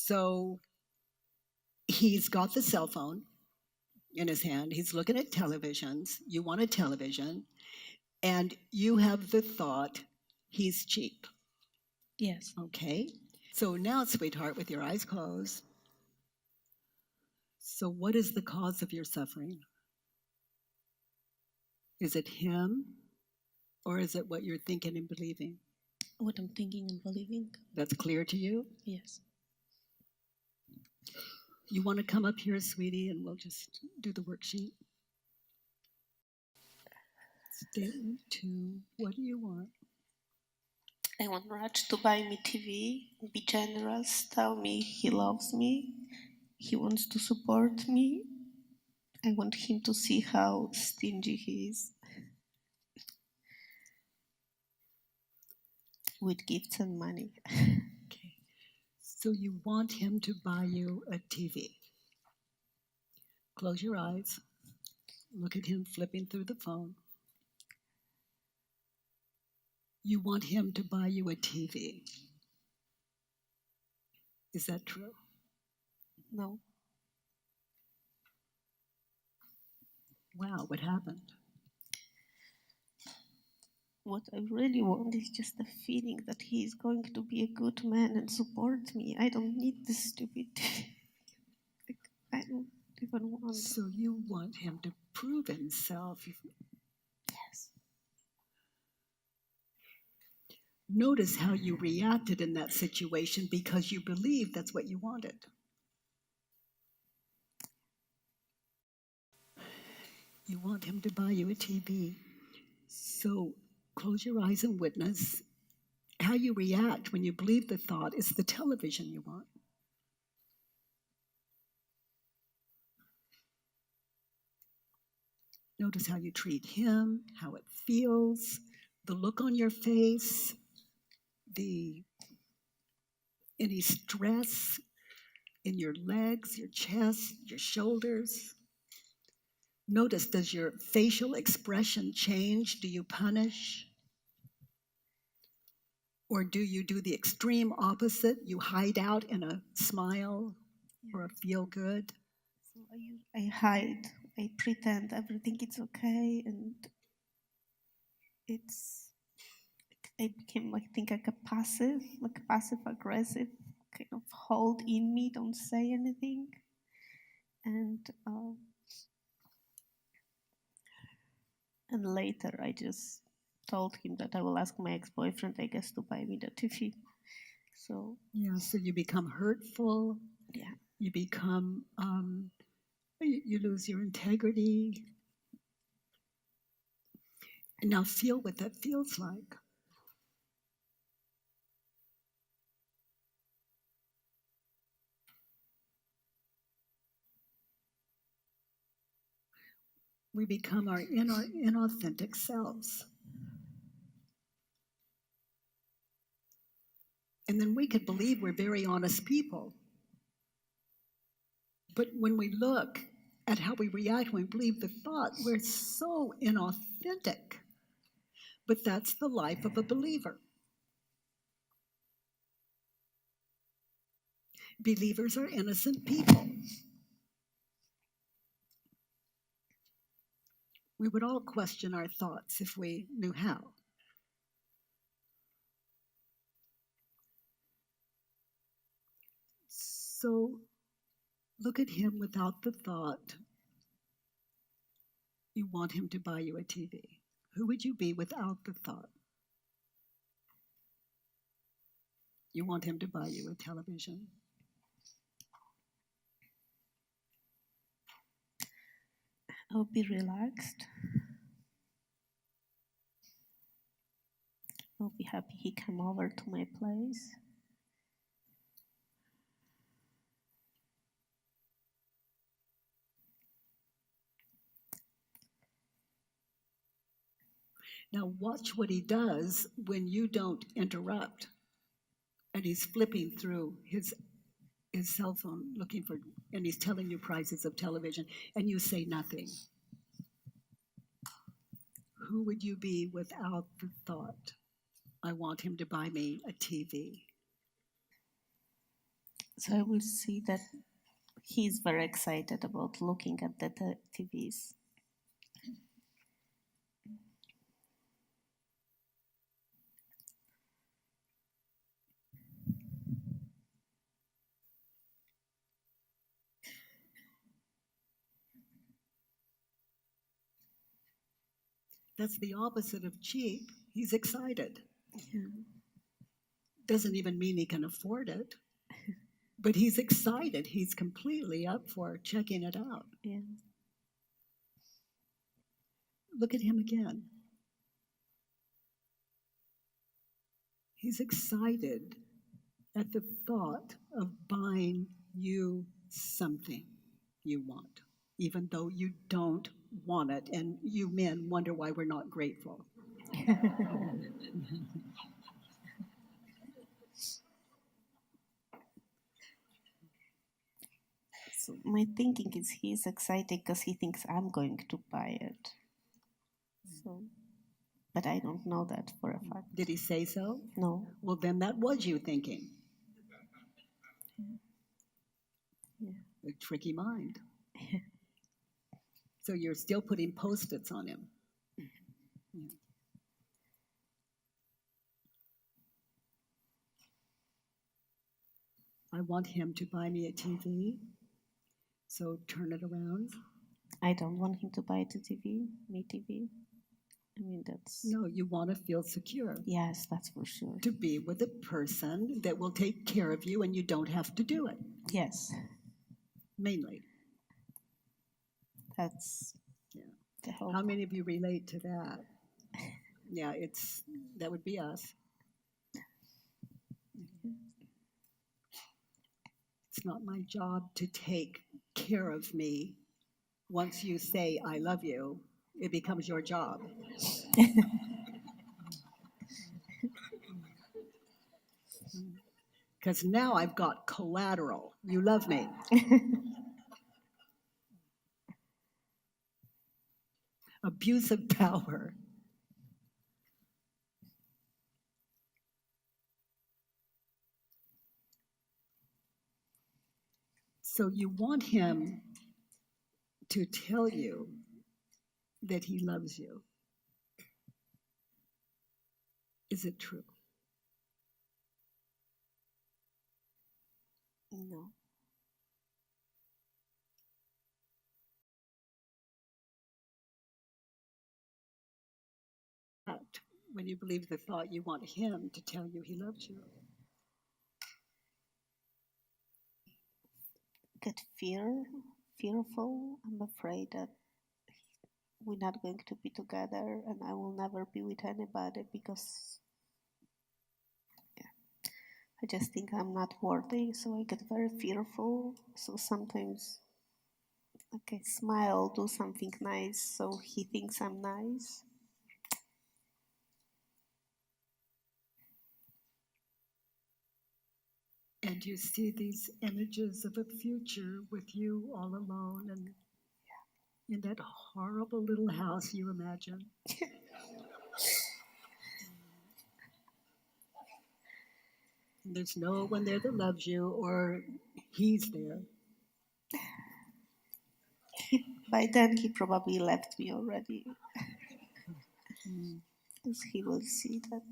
So he's got the cell phone in his hand. He's looking at televisions. You want a television. And you have the thought, he's cheap. Yes. Okay. So now, sweetheart, with your eyes closed, so what is the cause of your suffering? Is it him or is it what you're thinking and believing? What I'm thinking and believing. That's clear to you? Yes. You want to come up here, sweetie, and we'll just do the worksheet. Statement 2. What do you want? I want Raj to buy me TV, be generous, tell me he loves me, he wants to support me. I want him to see how stingy he is with gifts and money. Okay. So you want him to buy you a TV. Close your eyes. Look at him flipping through the phone. You want him to buy you a TV. Is that true? No. Wow, what happened? What I really want is just the feeling that he is going to be a good man and support me. I don't need this stupid. I don't even want. So you want him to prove himself. Yes. Notice how you reacted in that situation because you believed that's what you wanted. You want him to buy you a TV. So close your eyes and witness how you react when you believe the thought is the television you want. Notice how you treat him, how it feels, the look on your face, any stress in your legs, your chest, your shoulders. Notice, does your facial expression change? Do you punish? Or do you do the extreme opposite? You hide out in a smile or a feel good? So I hide, I pretend everything is okay, and I became, I think, like a passive aggressive kind of hold in me, don't say anything. And later I just told him that I will ask my ex-boyfriend, I guess, to buy me the TV. So Yeah, so you become hurtful. yeah. You become, you lose your integrity. And now feel what that feels like. We become our inauthentic selves. And then we could believe we're very honest people. But when we look at how we react when we believe the thought, we're so inauthentic. But that's the life of a believer. Believers are innocent people. We would all question our thoughts if we knew how. So look at him without the thought, you want him to buy you a TV. Who would you be without the thought? You want him to buy you a television. I'll be relaxed. I'll be happy he came over to my place. Now watch what he does when you don't interrupt. And he's flipping through his cell phone looking for, and he's telling you prices of television, and you say nothing. Who would you be without the thought, I want him to buy me a TV? So I will see that he's very excited about looking at the TVs. That's the opposite of cheap. He's excited. Yeah. Doesn't even mean he can afford it, but he's excited. He's completely up for checking it out. Yeah. Look at him again. He's excited at the thought of buying you something you want, even though you don't want it. And you men wonder why we're not grateful. So my thinking is he's excited because he thinks I'm going to buy it. So, but I don't know that for a fact. Did he say so? No. Well, then that was you thinking. Yeah. A tricky mind. So you're still putting post-its on him. Yeah. I want him to buy me a TV. So turn it around. I don't want him to buy the TV, me TV. I mean, that's. No, you want to feel secure. Yes, that's for sure. To be with a person that will take care of you and you don't have to do it. Yes. Mainly. That's the hope. How many of you relate to that? Yeah, that would be us. It's not my job to take care of me. Once you say, I love you, it becomes your job. Because now I've got collateral. You love me. Abuse of power. So you want him to tell you that he loves you. Is it true? No. When you believe the thought, you want him to tell you he loves you. Get fearful. I'm afraid that we're not going to be together and I will never be with anybody because I just think I'm not worthy, so I get very fearful. So sometimes I smile, do something nice so he thinks I'm nice. And you see these images of a future with you all alone and in that horrible little house you imagine. And there's no one there that loves you, or he's there. By then he probably left me already. Because he will see that.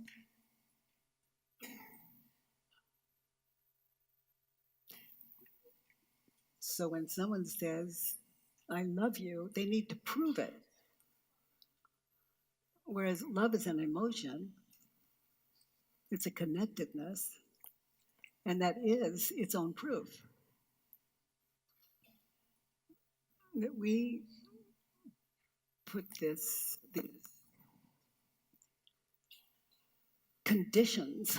So when someone says, I love you, they need to prove it. Whereas love is an emotion, it's a connectedness, and that is its own proof. That we put these conditions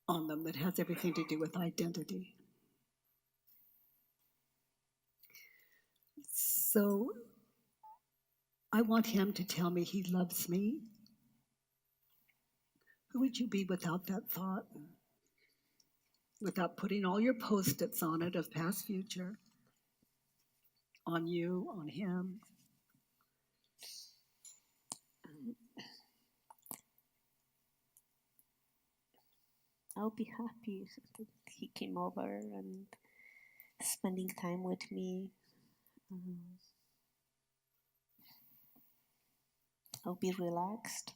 on them that has everything to do with identity. So I want him to tell me he loves me. Who would you be without that thought? Without putting all your post-its on it of past, future, on you, on him. I'll be happy that he came over and spending time with me. I'll be relaxed,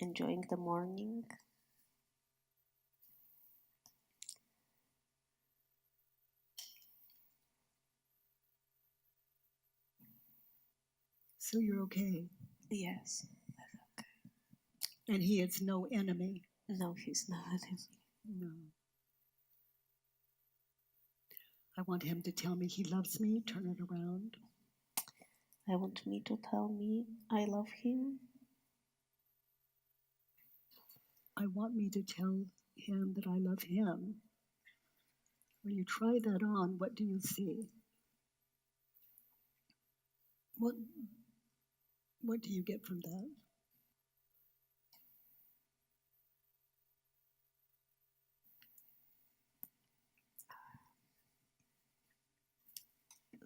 enjoying the morning. So you're okay. Yes. And he is no enemy. No, he's not. No. I want him to tell me he loves me, turn it around. I want me to tell me I love him. I want me to tell him that I love him. When you try that on, what do you see? What do you get from that?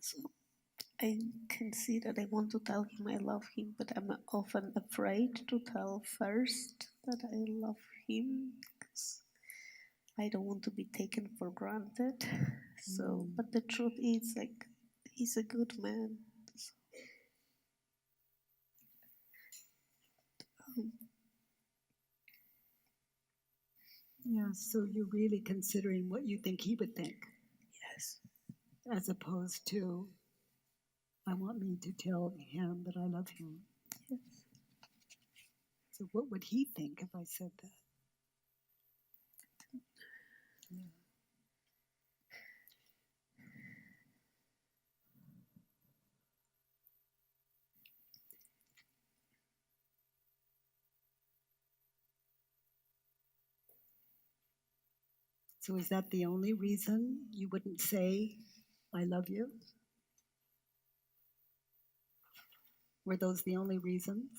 So I can see that I want to tell him I love him, but I'm often afraid to tell first that I love him because I don't want to be taken for granted. So, but the truth is, like, he's a good man. So, Yeah, so you're really considering what you think he would think. yes. As opposed to, I want me to tell him that I love him. Yes. So what would he think if I said that? Yeah. So is that the only reason you wouldn't say, I love you? Were those the only reasons?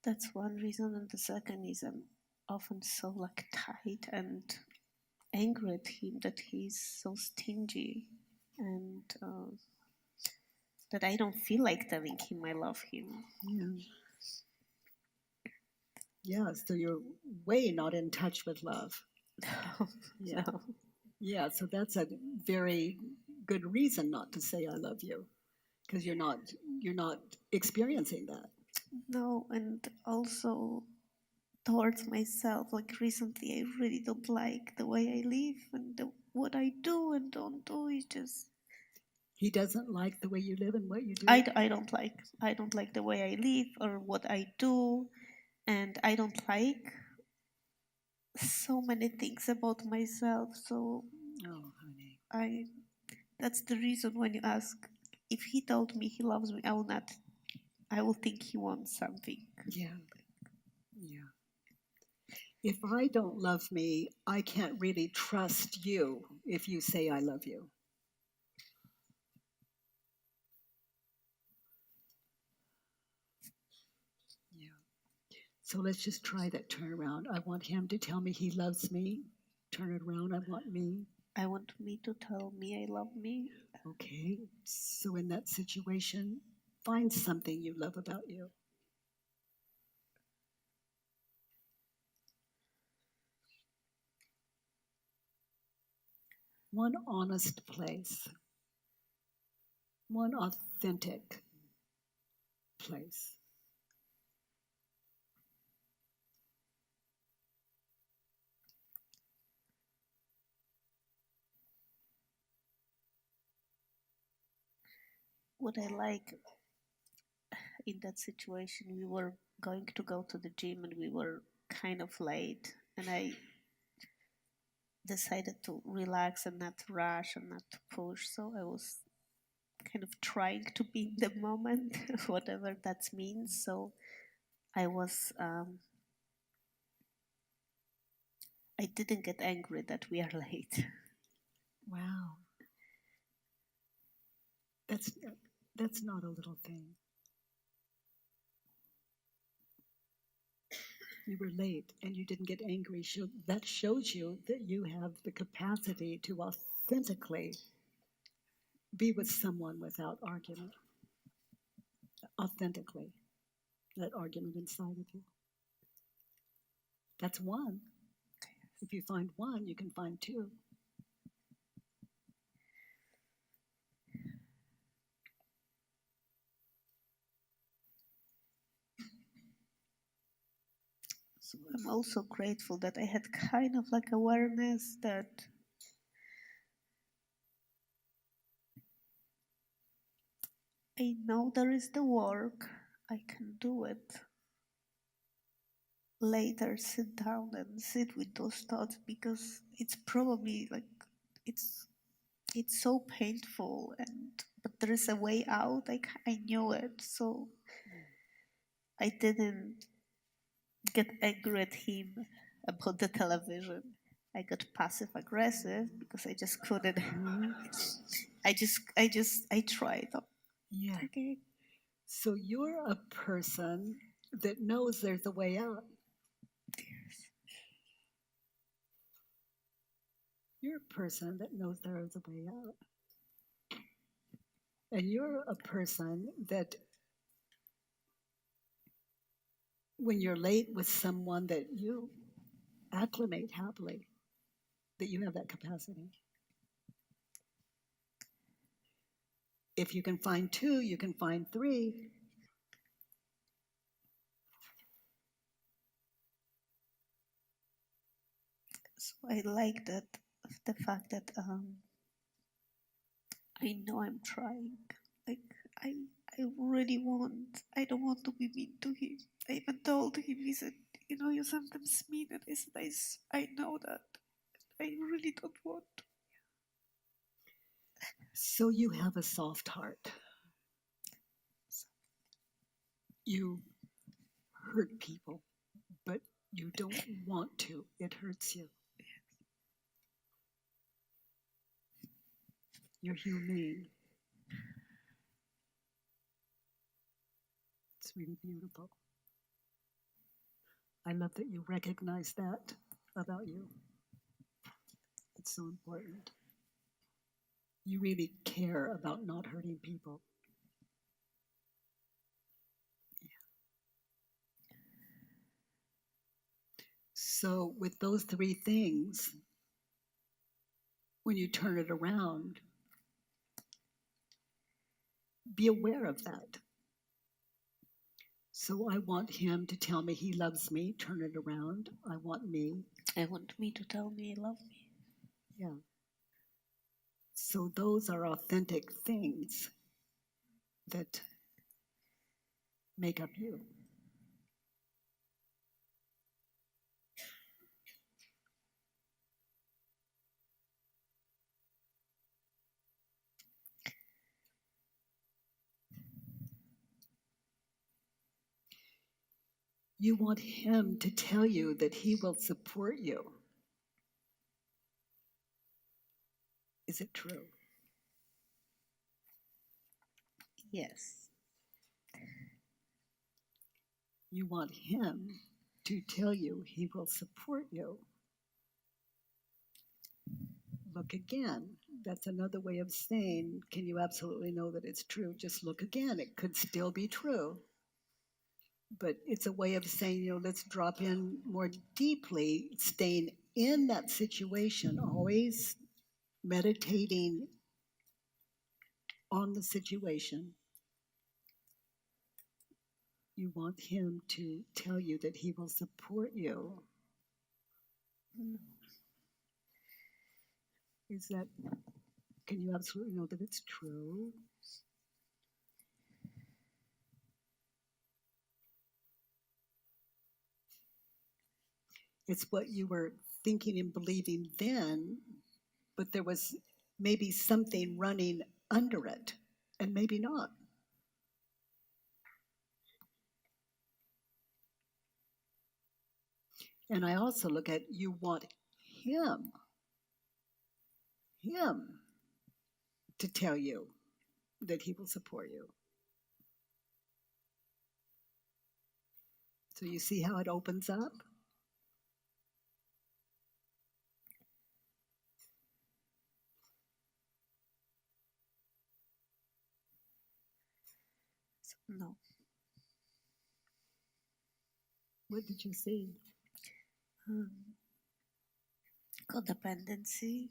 That's one reason, and the second is I'm often so like tight and angry at him that he's so stingy, and that I don't feel like telling him I love him. Yeah. Yeah, so you're way not in touch with love. Yeah. No. Yeah, so that's a very good reason not to say I love you, because you're not experiencing that. No, and also towards myself. Like recently, I really don't like the way I live and what I do and don't do. Is just He doesn't like the way you live and what you do. I don't like the way I live or what I do, and I don't like so many things about myself. So Oh, honey. that's the reason when you ask if he told me he loves me, I will think he wants something. Yeah. Yeah. If I don't love me, I can't really trust you if you say I love you. Yeah. So let's just try that turnaround. I want him to tell me he loves me. Turn it around. I want me to tell me I love me. Okay. So in that situation, find something you love about you. One honest place. One authentic place. What I like in that situation, we were going to go to the gym and we were kind of late, and I decided to relax and not rush and not to push. So I was kind of trying to be in the moment, whatever that means. So I was, I didn't get angry that we are late. Wow. That's not a little thing. You were late and you didn't get angry. That shows you that you have the capacity to authentically be with someone without argument. Authentically, that argument inside of you. That's one. If you find one, you can find two. So I'm also grateful that I had kind of like awareness that I know there is the work, I can do it. Later, sit down and sit with those thoughts because it's probably like it's it's so painful, and but there is a way out. I knew it, so I didn't get angry at him about the television. I got passive aggressive because I just couldn't. I tried. Yeah. Okay. So you're a person that knows there's a way out. You're a person that knows there is a way out. And you're a person that when you're late with someone that you acclimate happily, that you have that capacity. If you can find two, you can find three. So I like that the fact that I know I'm trying. Like I I really want. I don't want to be mean to him. I even told him. He said, "You know, you're sometimes mean." And I said, I know that. I really don't want to. So you have a soft heart. You hurt people, but you don't want to. It hurts you. You're humane. It's really beautiful. I love that you recognize that about you. It's so important. You really care about not hurting people. So, with those three things, when you turn it around, be aware of that. So, I want him to tell me he loves me, turn it around. I want me. I want me to tell me he loves me. Yeah. So, those are authentic things that make up you. You want him to tell you that he will support you. Is it true? Yes. You want him to tell you he will support you. Look again. That's another way of saying, can you absolutely know that it's true? Just look again. It could still be true. But it's a way of saying, let's drop in more deeply, staying in that situation, always meditating on the situation. You want him to tell you that he will support you. Is that, can you absolutely know that it's true? It's what you were thinking and believing then, but there was maybe something running under it, and maybe not. And I also look at you want him, him to tell you that he will support you. So you see how it opens up? No. What did you see? codependency.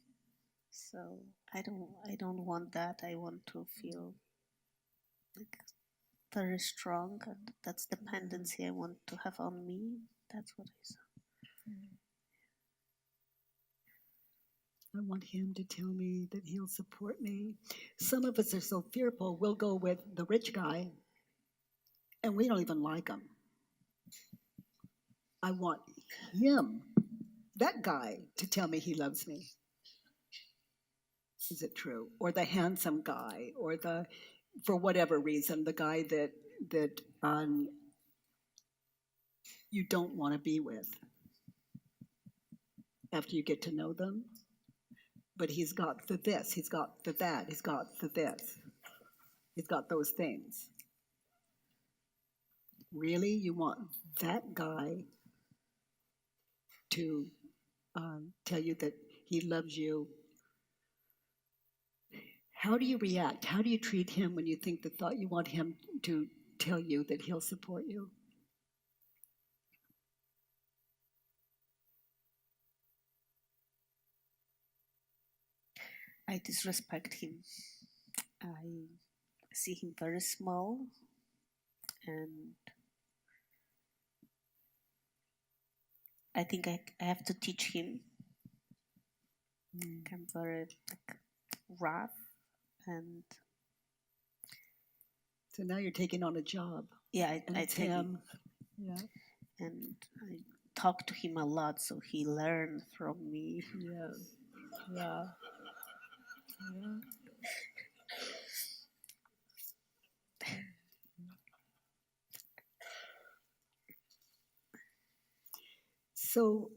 So I don't want that. I want to feel like very strong, and that's dependency I want to have on me. That's what I saw. I want him to tell me that he'll support me. Some of us are so fearful, we'll go with the rich guy and we don't even like him. I want him, that guy, to tell me he loves me. Is it true? Or the handsome guy, or the, for whatever reason, the guy that you don't want to be with after you get to know them. But he's got the this, he's got the that, he's got the this, he's got those things. Really, you want that guy to tell you that he loves you? How do you react? How do you treat him when you think the thought you want him to tell you that he'll support you? I disrespect him. I see him very small, and I think I have to teach him. I'm very like, rough, and So now you're taking on a job. yeah, And I it's take him. Yeah. and I talk to him a lot, so he learns from me. Yeah. Yeah. Yeah. So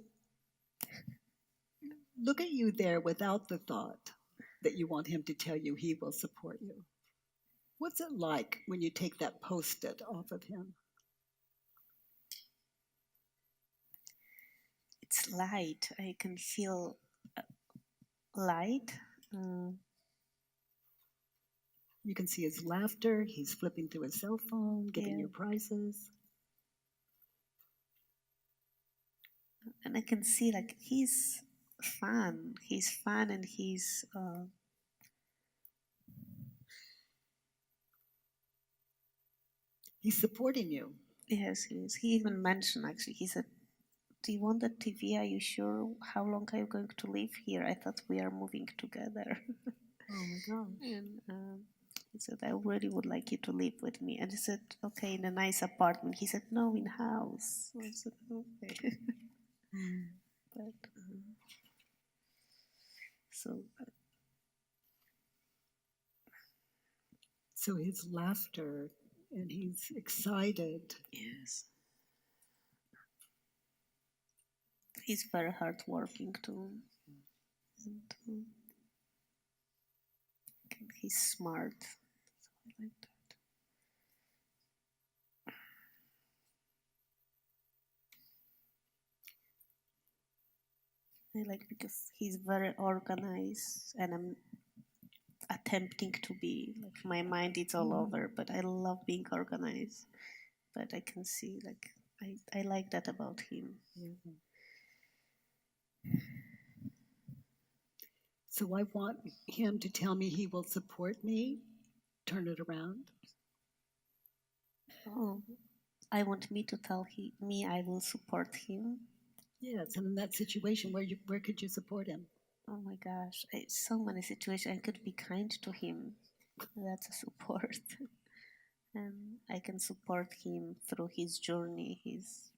look at you there without the thought that you want him to tell you he will support you. What's it like when you take that post-it off of him? It's light. I can feel light. You can see his laughter. He's flipping through his cell phone, giving Yeah. you prizes. And I can see like he's fun. He's fun, and he's He's supporting you. yes, he is. He even mentioned actually. He said, "Do you want the TV? Are you sure? How long are you going to live here? I thought we are moving together." Oh my gosh. And he said, "I really would like you to live with me." And I said, "Okay, in a nice apartment." He said, "No, in house." I said, "Okay." But so So his laughter, and he's excited. yes, he's very hardworking too, and he's smart. So I like that. I like because he's very organized, and I'm attempting to be like my mind is all over, but I love being organized. But I can see like I like that about him. So I want him to tell me he will support me, turn it around. Oh, I want me to tell me I will support him. Yes, and in that situation, where could you support him? Oh my gosh, so many situations. I could be kind to him. That's a support. And I can support him through his journey, his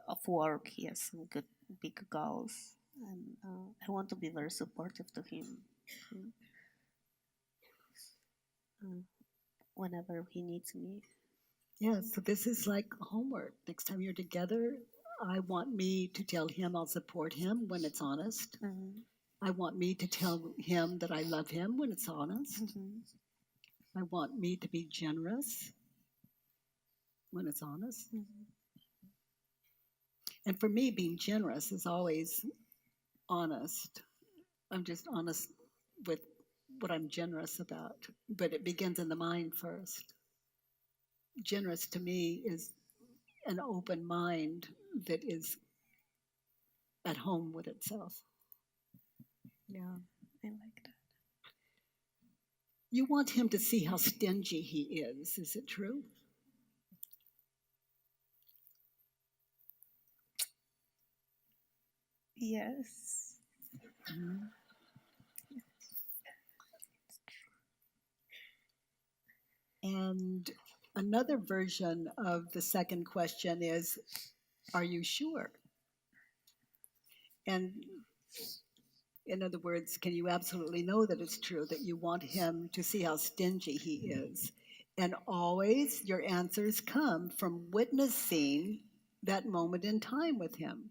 of work. He has some good big goals, and I want to be very supportive to him. Whenever he needs me. Yeah, so this is like homework. Next time you're together, I want me to tell him I'll support him when it's honest. I want me to tell him that I love him when it's honest. I want me to be generous when it's honest. And for me, being generous is always honest. I'm just honest with what I'm generous about, but it begins in the mind first. Generous to me is an open mind that is at home with itself. Yeah. I like that. You want him to see how stingy he is. Is it true? Yes. Mhm. And another version of the second question is, are you sure? And in other words, can you absolutely know that it's true that you want him to see how stingy he is? And always your answers come from witnessing that moment in time with him.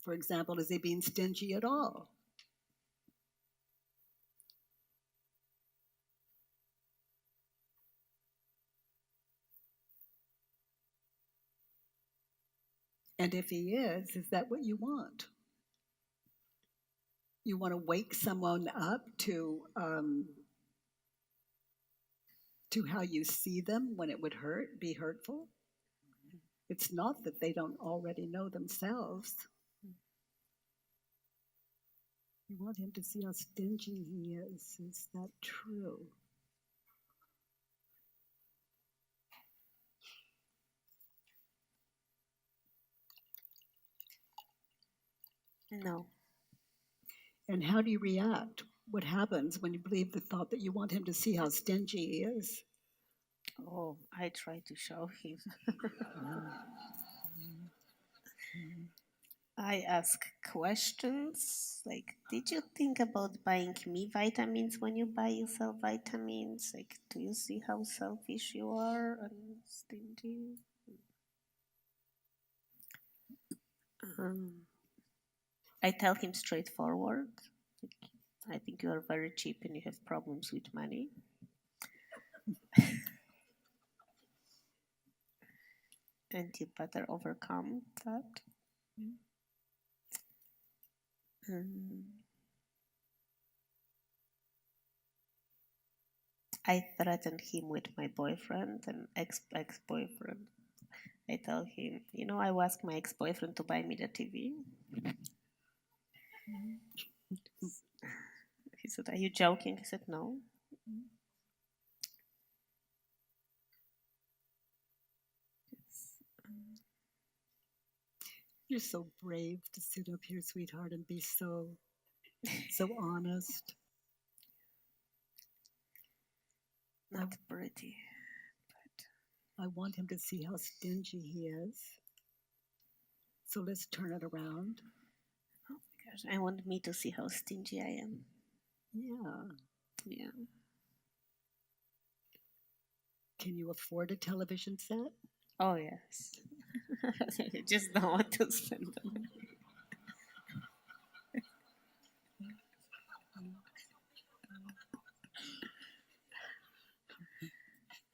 For example, is he being stingy at all? And if he is that what you want? You want to wake someone up to how you see them when it would be hurtful. It's not that they don't already know themselves. You want him to see how stingy he is. Is that true? No. And how do you react? What happens when you believe the thought that you want him to see how stingy he is? Oh, I try to show him. I ask questions like, did you think about buying me vitamins when you buy yourself vitamins? Like, do you see how selfish you are and stingy? Um, I tell him straightforward. Like, I think you are very cheap and you have problems with money. And you better overcome that. Um, I threaten him with my boyfriend and ex boyfriend. I tell him, I will ask my ex boyfriend to buy me the TV. He said, are you joking? He said, no. You're so brave to sit up here, sweetheart, and be so honest. Not pretty. I want him to see how stingy he is. So let's turn it around. Oh my gosh, I want me to see how stingy I am. Yeah. Yeah. Can you afford a television set? Oh, yes. I just don't want to spend the money.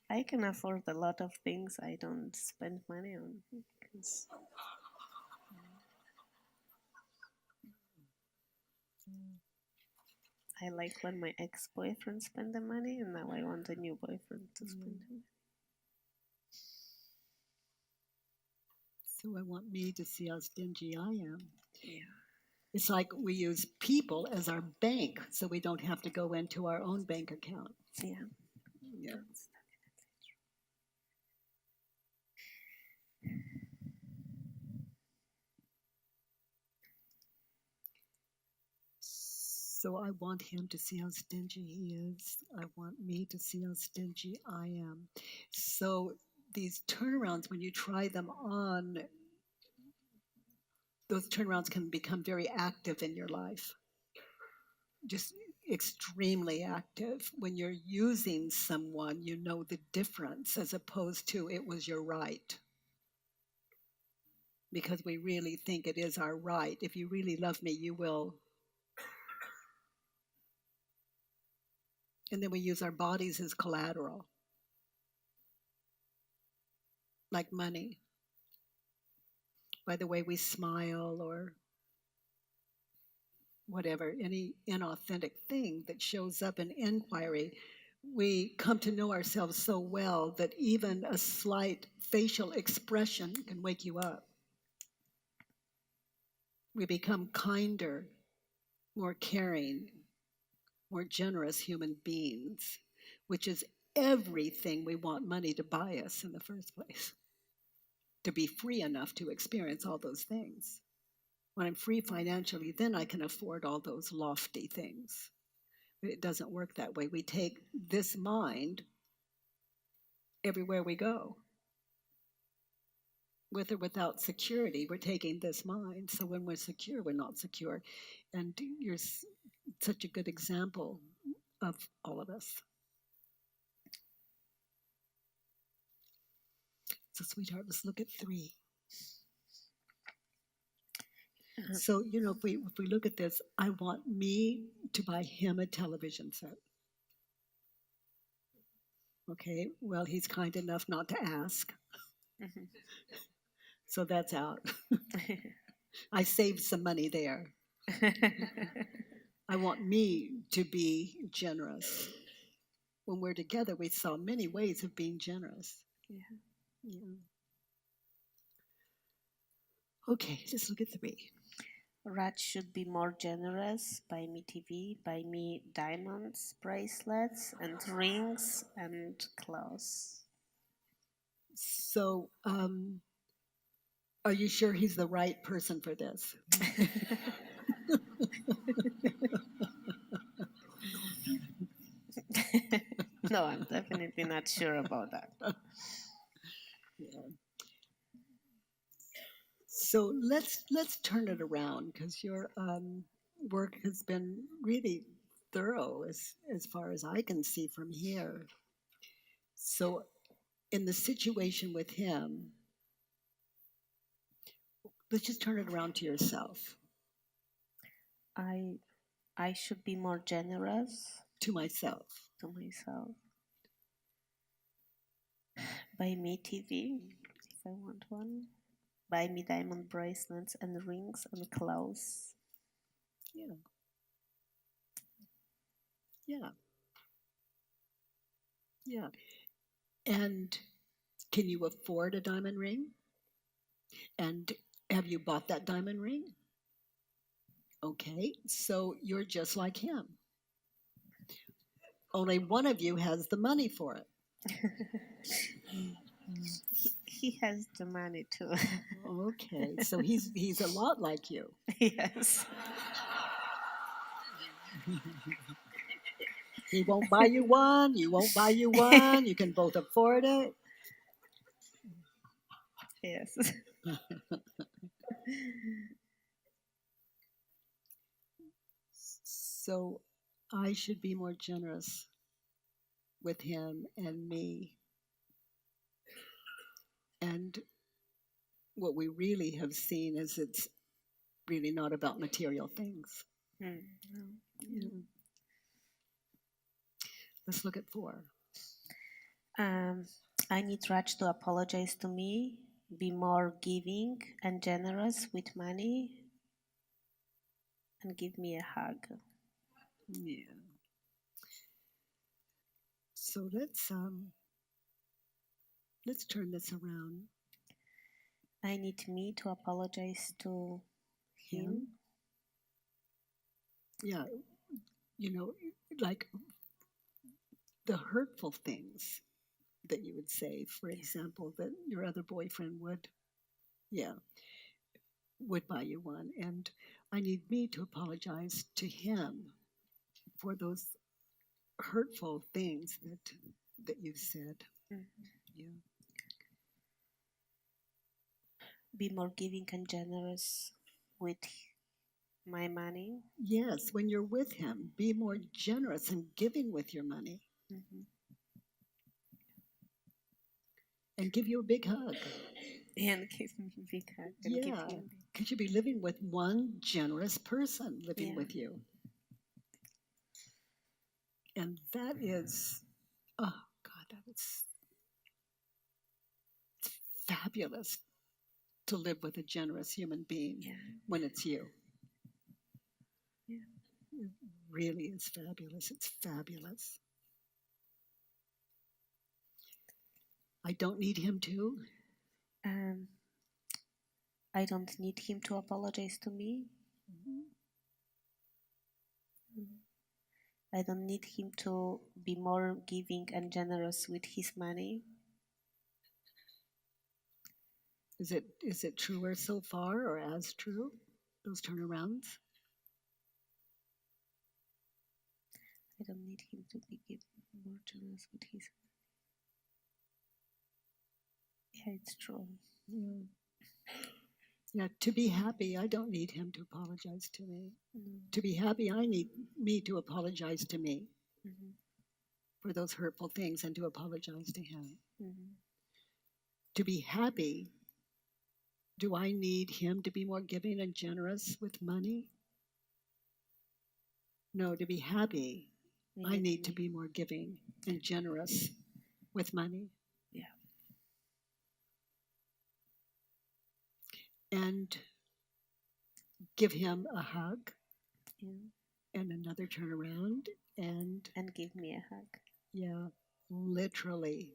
I can afford a lot of things I don't spend money on. Because I like when my ex-boyfriend spend the money, and now I want a new boyfriend to spend the money. So I want me to see how stingy I am. Yeah. It's like we use people as our bank so we don't have to go into our own bank account. Yeah. Yeah. So I want him to see how stingy he is. I want me to see how stingy I am. So these turnarounds, when you try them on, those turnarounds can become very active in your life. Just extremely active. When you're using someone, you know the difference as opposed to it was your right. Because we really think it is our right. If you really love me, you will. And then we use our bodies as collateral, like money, by the way we smile or whatever, any inauthentic thing that shows up in inquiry. We come to know ourselves so well that even a slight facial expression can wake you up. We become kinder, more caring, more generous human beings, which is everything we want money to buy us in the first place, to be free enough to experience all those things. When I'm free financially, then I can afford all those lofty things. But it doesn't work that way. We take this mind everywhere we go. With or without security, we're taking this mind. So when we're secure, we're not secure. And you're such a good example of all of us. So, sweetheart, let's look at 3. So, if we look at this, I want me to buy him a television set. Okay, well, he's kind enough not to ask. Mhm. So that's out. I saved some money there. I want me to be generous. When we're together, we saw many ways of being generous. Yeah. Yeah. Okay, let's look at 3. Raj should be more generous. Buy me TV, buy me diamonds, bracelets, and rings and clothes. So, are you sure he's the right person for this? No, I'm definitely not sure about that. Yeah. So let's turn it around, because your work has been really thorough as far as I can see from here. So in the situation with him, let's just turn it around to yourself. I should be more generous To myself. to myself. Buy me TV if I want one. Buy me diamond bracelets and rings and clothes. Yeah. Yeah. Yeah. And can you afford a diamond ring? And have you bought that diamond ring? Okay, so you're just like him. Only one of you has the money for it. He has the money too. Okay, so he's a lot like you. Yes. He won't buy you one, you won't buy you one, you can both afford it. Yes. So I should be more generous with him and me. And what we really have seen is it's really not about material things. No. Yeah. Let's look at 4. I need Raj to apologize to me, be more giving and generous with money, and give me a hug. Yeah. So let's turn this around. I need me to apologize to him. Yeah, like the hurtful things that you would say, for example, that your other boyfriend would buy you one. And I need me to apologize to him for those hurtful things that you said. Mhm. Yeah. Be more giving and generous with my money. Yes, when you're with him, be more generous and giving with your money. Mm-hmm. And give you a big hug. And give me a big hug. And give Yeah, you because you'll be living with one generous person living with you. And that is, oh God, that is fabulous to live with a generous human being when it's you. Yeah. It really is fabulous. It's fabulous. I don't need him to. Um, I don't need him to apologize to me. I don't need him to be more giving and generous with his money. Is it truer so far or as true, those turnarounds? I don't need him to be more generous with his. Yeah, it's true. Yeah. Yeah, to be happy, I don't need him to apologize to me. To be happy, I need me to apologize to me for those hurtful things and to apologize to him. To be happy, do I need him to be more giving and generous with money? No, to be happy, I need to be more giving and generous with money. Yeah. And give him a hug Yeah. and another turnaround and give me a hug. yeah, literally,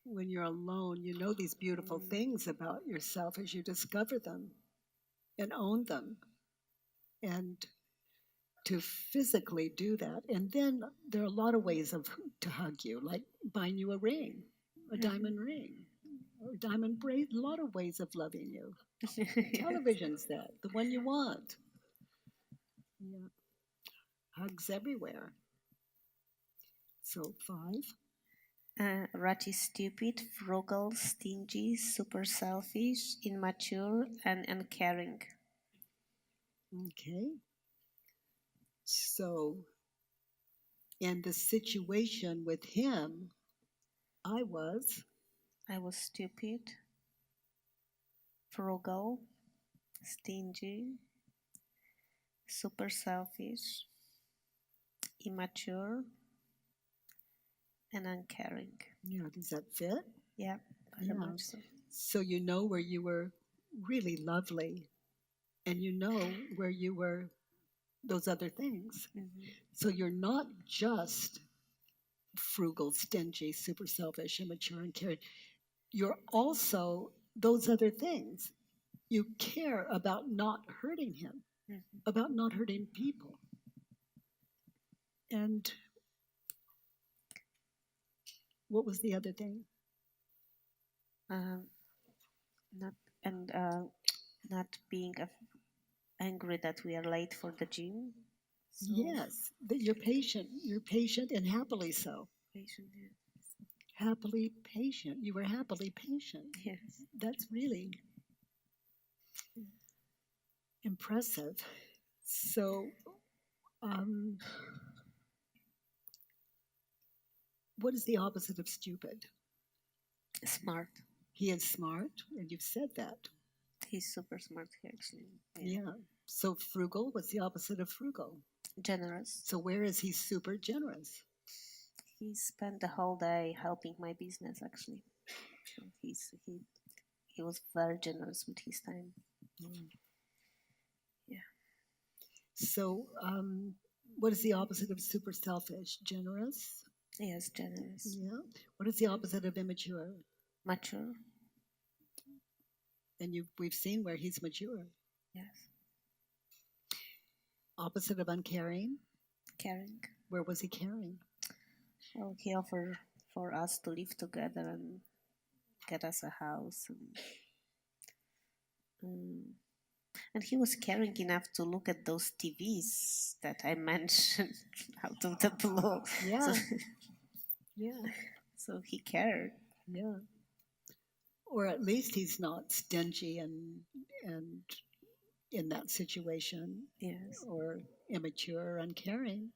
when you're alone, you know these beautiful things about yourself as you discover them and own them. And to physically do that. And then there are a lot of ways to hug you, like buying you a ring, a diamond ring, or a diamond bracelet. A lot of ways of loving you. Television's that, the one you want. Yeah. Hugs everywhere. So 5. Raj is stupid, frugal, stingy, super selfish, immature, and uncaring. Okay. So, in the situation with him, I was stupid, frugal, stingy, super selfish, immature, and uncaring. Yeah, does that fit? Yeah, very much so. So you know where you were really lovely, and you know where you were those other things. So you're not just frugal, stingy, super selfish, immature, and caring. You're also those other things. You care about not hurting him, about not hurting people. And what was the other thing? Not and not being angry that we are late for the gym. So Yes, that you're patient. You're patient and happily so. patient, yeah. Happily patient. You were happily patient. Yes. That's really impressive. So, what is the opposite of stupid? Smart. He is smart, and you've said that. He's super smart, actually. Yeah. So frugal, what's the opposite of frugal? Generous. So where is he super generous? He spent the whole day helping my business, actually. So he was very generous with his time. Yeah. So what is the opposite of super selfish? Generous? Yes, generous. Yeah. What is the opposite of immature? Mature. And we've seen where he's mature. Yes. Opposite of uncaring? Caring. Where was he caring? Well, he offered for us to live together and get us a house. And he was caring enough to look at those TVs that I mentioned out of the blue. Yeah. So, yeah. So he cared. Yeah. Or at least he's not stingy and in that situation. Yes. Or immature or uncaring.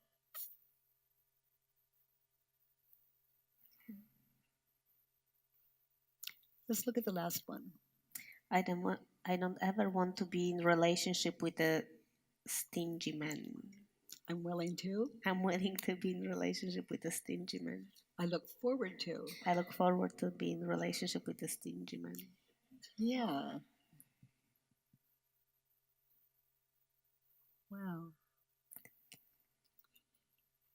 Let's look at the last one. I don't ever want to be in relationship with a stingy man. I'm willing to be in relationship with a stingy man. I look forward to be in relationship with a stingy man. Yeah. Wow.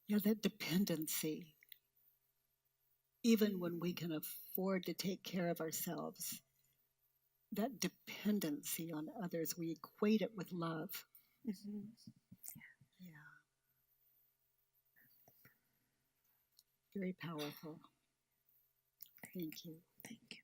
Yeah, that dependency. even when we can afford to take care of ourselves, that dependency on others, we equate it with love. Mhm. Yeah, very powerful. Thank you. Thank you.